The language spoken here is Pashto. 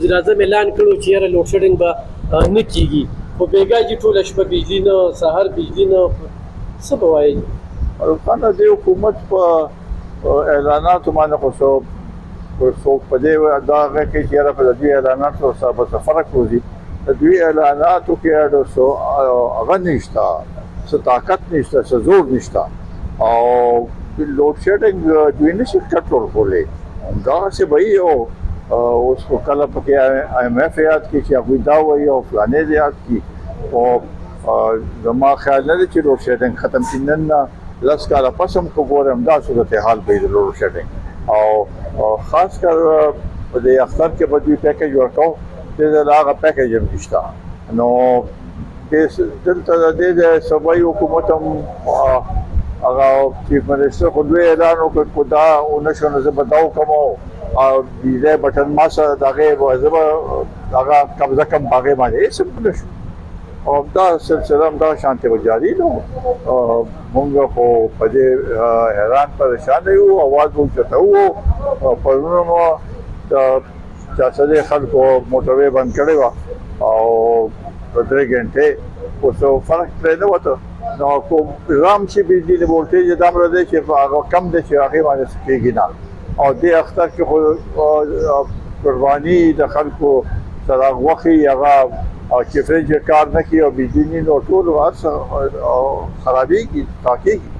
وزیر اعظم اعلان کړو چې یاره لوډ شیډینګ به نه کیږي خو بېګا دي ټوله شپه بجلي نه سهار بجلي نه څه به وایي خانه د حکومت په اعلاناتو باندې خو څوک په دې دغه کې چې یاره په دې اعلاناتو سره به فرق وځي د دوی اعلاناتو کې هغه نشته څه طاقت نشته څه زور نشته او لوډ شیډینګ دوی نشي کنټرول کولی همدغسې به وي او اوس خو کله پکې IMF یاد کړي چې هغوی دا وایي او فلانې یاد کړي او زما خیال نه دی چې لوډ شیډینګ ختم شي نن نه 10 کاله پس هم که ګورم دا صورتحال به وي د لوډ شیډینګ او خاص کر په دې اختر کې به دوی پیکیج ورکوو دې ځل هغه پیکیج هم نشته نو دلته د دې صوبایي حکومت هم هغه چیف منسټر خو دوی اعلان وکړ خو دا ونه شو نو زه به دا وکړم او ویزه بټن ما سره د هغې زه به هغه قبضه کړم په هغې باندې هېڅ هم نه شو او دا سلسله همدغه شانتې به جاري نو مونږ خو په دې حیران پریشانه یو اواز به اوچته وو پرونه مو د چاڅلې خلکو موټروې بند کړې وه او 3 غنټې خو څه فرق پرې نه وته نو کوم رام چې بجلي د وولټیج دومره دی چې هغه کم دی چې هغې باندې څه کېږي نه او دې اختر کې خو قرباني د خلکو سره غوښې هغه چې فرج کار نه کوي او بجلي نو ټول هر څه خرابېږي تا کېږي